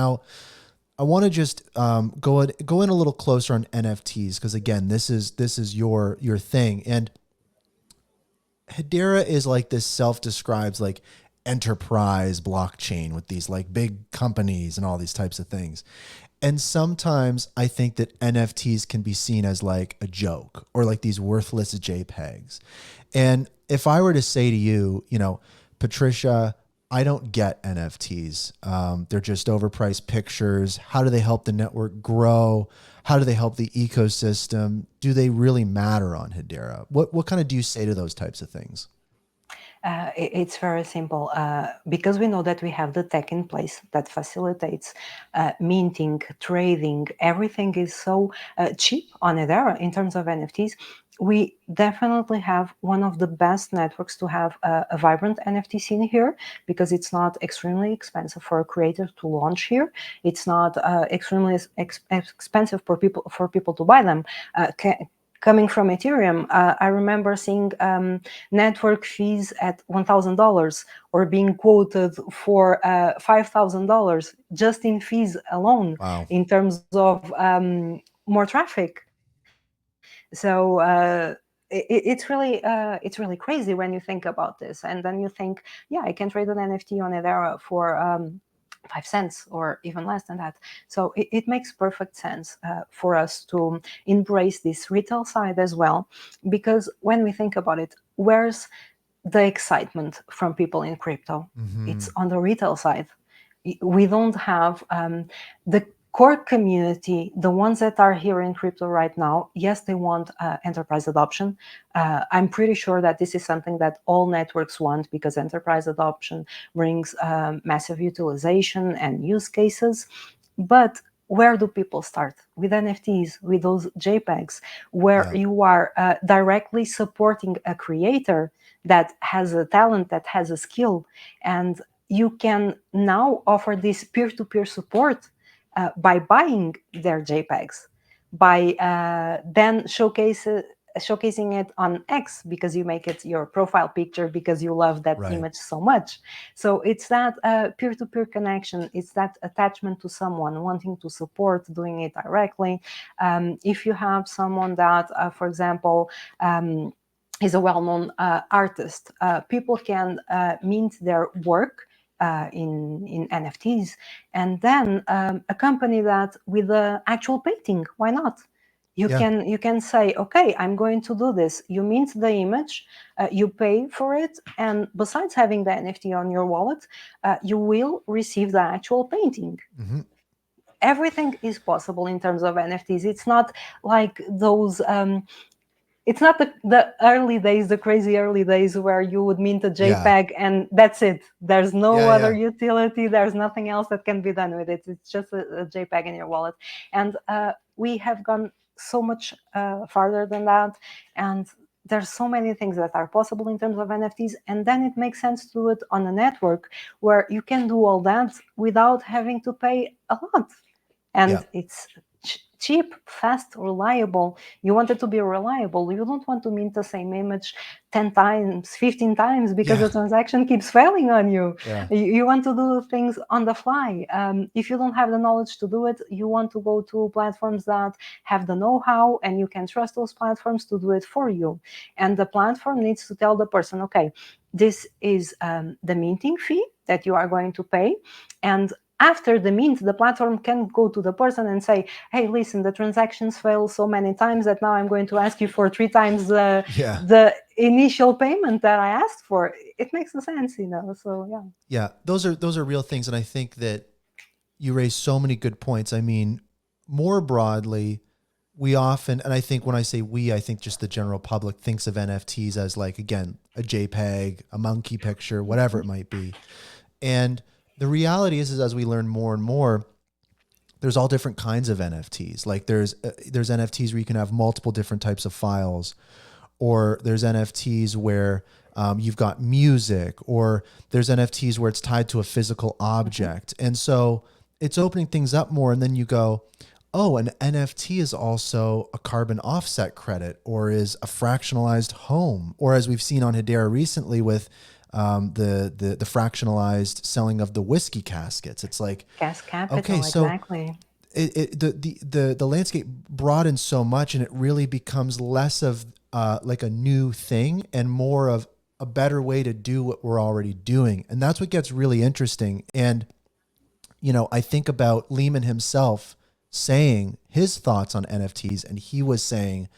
Now, I want to just go in a little closer on NFTs because again, this is your thing, and Hedera is like this self-describes like enterprise blockchain with these like big companies and all these types of things. And sometimes I think that NFTs can be seen as like a joke or like these worthless JPEGs. And if I were to say to you, you know, Patricia, I don't get NFTs. They're just overpriced pictures. How do they help the network grow? How do they help the ecosystem? Do they really matter on Hedera? What kind of do you say to those types of things? It's very simple. Because we know that we have the tech in place that facilitates minting, trading, everything is so cheap on Hedera in terms of NFTs. We definitely have one of the best networks to have a vibrant NFT scene here, because it's not extremely expensive for a creator to launch here. It's not extremely expensive for people to buy them. Coming from Ethereum, I remember seeing network fees at $1,000 or being quoted for $5,000 just in fees alone. Wow. In terms of more traffic. So it's really crazy when you think about this, and then you think, yeah, I can trade an NFT on Hedera for 5 cents or even less than that. So it makes perfect sense for us to embrace this retail side as well, because when we think about it, where's the excitement from people in crypto? It's on the retail side. We don't have the core community, the ones that are here in crypto right now. Yes, they want enterprise adoption. I'm pretty sure that this is something that all networks want, because enterprise adoption brings massive utilization and use cases. But where do people start? With NFTs, with those JPEGs, where you are directly supporting a creator that has a talent, that has a skill, and you can now offer this peer-to-peer support by buying their JPEGs, by then showcasing it on X, because you make it your profile picture because you love that image so much. So it's that peer-to-peer connection. It's that attachment to someone, wanting to support, doing it directly. If you have someone that, for example, is a well-known artist, people can mint their work in NFTs, and then accompany that with the actual painting. Why not? You can say, okay, I'm going to do this. You mint the image, you pay for it, and besides having the NFT on your wallet, you will receive the actual painting. Everything is possible in terms of NFTs. It's not like those it's not the early days, the crazy early days where you would mint a JPEG and that's it. There's no other utility. There's nothing else that can be done with it. It's just a JPEG in your wallet. And we have gone so much farther than that. And there's so many things that are possible in terms of NFTs. And then it makes sense to do it on a network where you can do all that without having to pay a lot. And it's cheap, fast, reliable. You want it to be reliable. You don't want to mint the same image 10 times, 15 times because the transaction keeps failing on you. You want to do things on the fly. If you don't have the knowledge to do it, you want to go to platforms that have the know-how, and you can trust those platforms to do it for you. And the platform needs to tell the person, okay, this is the minting fee that you are going to pay. And after the mint, the platform can go to the person and say, hey, listen, the transactions fail so many times that now I'm going to ask you for 3 times the initial payment that I asked for. It makes sense, you know, so yeah. Yeah, those are real things. And I think that you raise so many good points. I mean, more broadly, we often, and I think when I say we, I think just the general public thinks of NFTs as like, again, a JPEG, a monkey picture, whatever it might be. And the reality is as we learn more and more, there's all different kinds of NFTs. Like there's NFTs where you can have multiple different types of files, or there's NFTs where you've got music, or there's NFTs where it's tied to a physical object. And so it's opening things up more. And then you go, oh, an NFT is also a carbon offset credit, or is a fractionalized home, or as we've seen on Hedera recently with the fractionalized selling of the whiskey caskets. It's like, Gas okay, capital, so exactly. the landscape broadens so much, and it really becomes less of like a new thing and more of a better way to do what we're already doing. And that's what gets really interesting. And, I think about Lehman himself saying his thoughts on NFTs, and he was saying,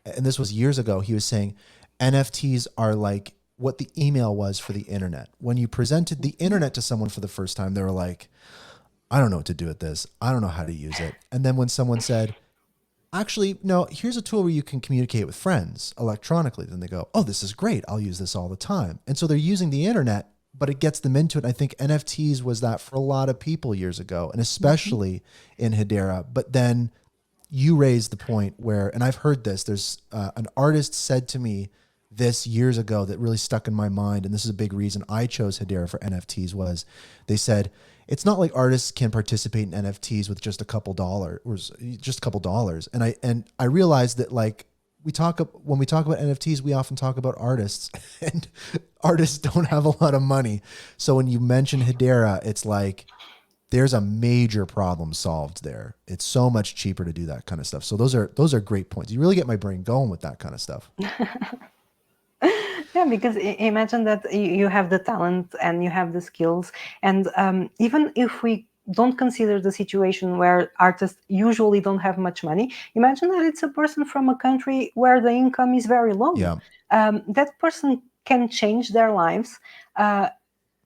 and this was years ago, he was saying NFTs are like what the email was for the internet. When you presented the internet to someone for the first time, they were like, I don't know what to do with this. I don't know how to use it. And then when someone said, actually, no, here's a tool where you can communicate with friends electronically, then they go, oh, this is great. I'll use this all the time. And so they're using the internet, but it gets them into it. I think NFTs was that for a lot of people years ago, and especially in Hedera. But then you raised the point where, and I've heard this, there's an artist said to me this years ago that really stuck in my mind, and this is a big reason I chose Hedera for NFTs, was they said, it's not like artists can participate in NFTs with just a couple dollars, or just a couple dollars. And I realized that, like, when we talk about NFTs, we often talk about artists, and artists don't have a lot of money. So when you mention Hedera, it's like there's a major problem solved there. It's so much cheaper to do that kind of stuff. So those are great points. You really get my brain going with that kind of stuff. Yeah, because imagine that you have the talent and you have the skills, and even if we don't consider the situation where artists usually don't have much money, imagine that it's a person from a country where the income is very low. Yeah. That person can change their lives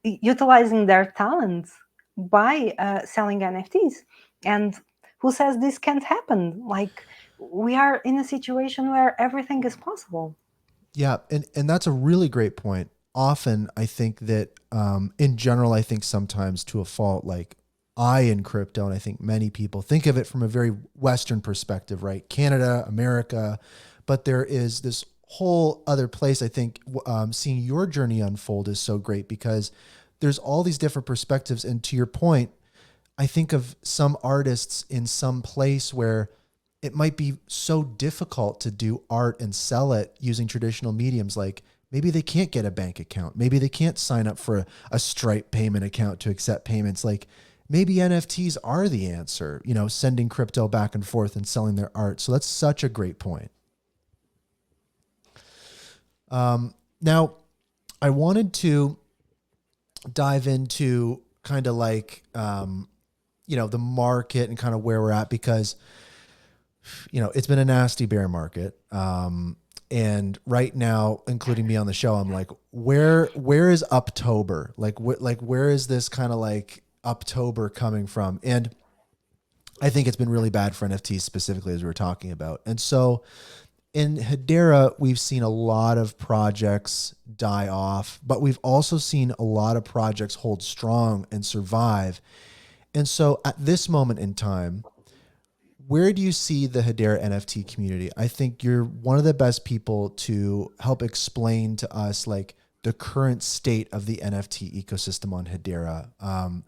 utilizing their talents by selling NFTs. And who says this can't happen? Like, we are in a situation where everything is possible. Yeah, and that's a really great point. Often, I think that in general, I think sometimes to a fault, like in crypto, and I think many people think of it from a very Western perspective, right? Canada, America, but there is this whole other place. I think seeing your journey unfold is so great because there's all these different perspectives. And to your point, I think of some artists in some place where it might be so difficult to do art and sell it using traditional mediums. Like maybe they can't get a bank account. Maybe they can't sign up for a Stripe payment account to accept payments. Like maybe NFTs are the answer, sending crypto back and forth and selling their art. So that's such a great point. Now, I wanted to dive into kind of like, the market and kind of where we're at, because it's been a nasty bear market. And right now, including me on the show, I'm like, where is Uptober? Like, where is this kind of like Uptober coming from? And I think it's been really bad for NFTs specifically, as we were talking about. And so in Hedera, we've seen a lot of projects die off, but we've also seen a lot of projects hold strong and survive. And so at this moment in time, where do you see the Hedera NFT community? I think you're one of the best people to help explain to us like the current state of the NFT ecosystem on Hedera.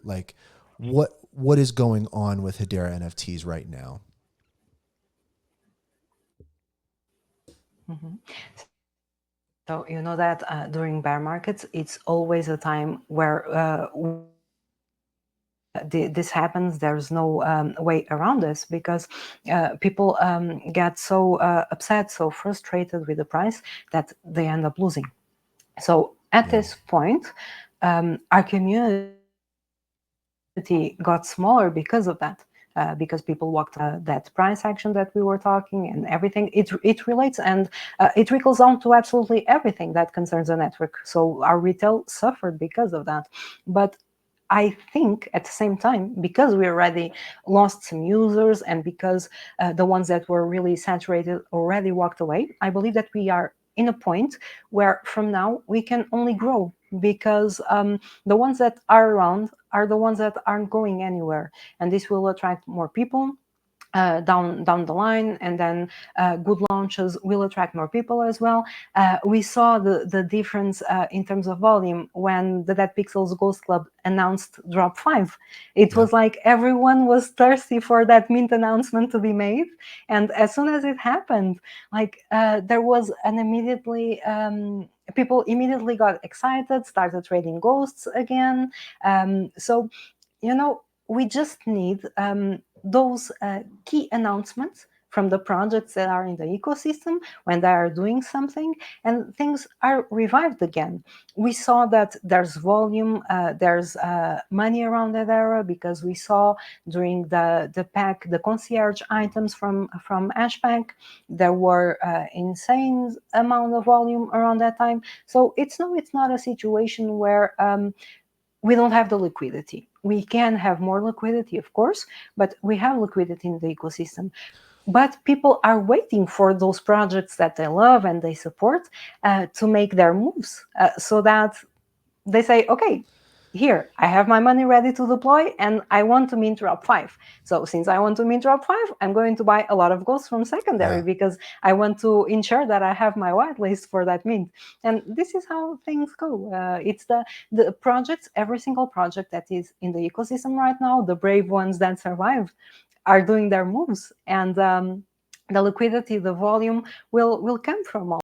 Like what is going on with Hedera NFTs right now? Mm-hmm. So you know that during bear markets, it's always a time where this happens. There's no way around this, because people get so upset, so frustrated with the price that they end up losing. So at this point, our community got smaller because of that. Because people walked that price action that we were talking, and everything it relates, and it trickles down to absolutely everything that concerns the network. So our retail suffered because of that. But I think at the same time, because we already lost some users, and because the ones that were really saturated already walked away, I believe that we are in a point where from now we can only grow, because the ones that are around are the ones that aren't going anywhere, and this will attract more people down the line, and then good launches will attract more people as well. We saw the difference in terms of volume when the Dead Pixels Ghost Club announced Drop 5. It was like everyone was thirsty for that mint announcement to be made, and as soon as it happened, like there was an immediately people immediately got excited, started trading ghosts again. So, we just need those key announcements from the projects that are in the ecosystem when they are doing something, and things are revived again. We saw that there's volume, there's money around that era, because we saw during the pack, the concierge items from Ashbank, there were insane amount of volume around that time. So it's not a situation where we don't have the liquidity. We can have more liquidity, of course, but we have liquidity in the ecosystem. But people are waiting for those projects that they love and they support to make their moves, so that they say, okay, here, I have my money ready to deploy and I want to mint drop 5. So since I want to mint drop 5, I'm going to buy a lot of ghosts from secondary, because I want to ensure that I have my whitelist for that mint. And this is how things go. It's the projects, every single project that is in the ecosystem right now, the brave ones that survived, are doing their moves. And the liquidity, the volume will come from all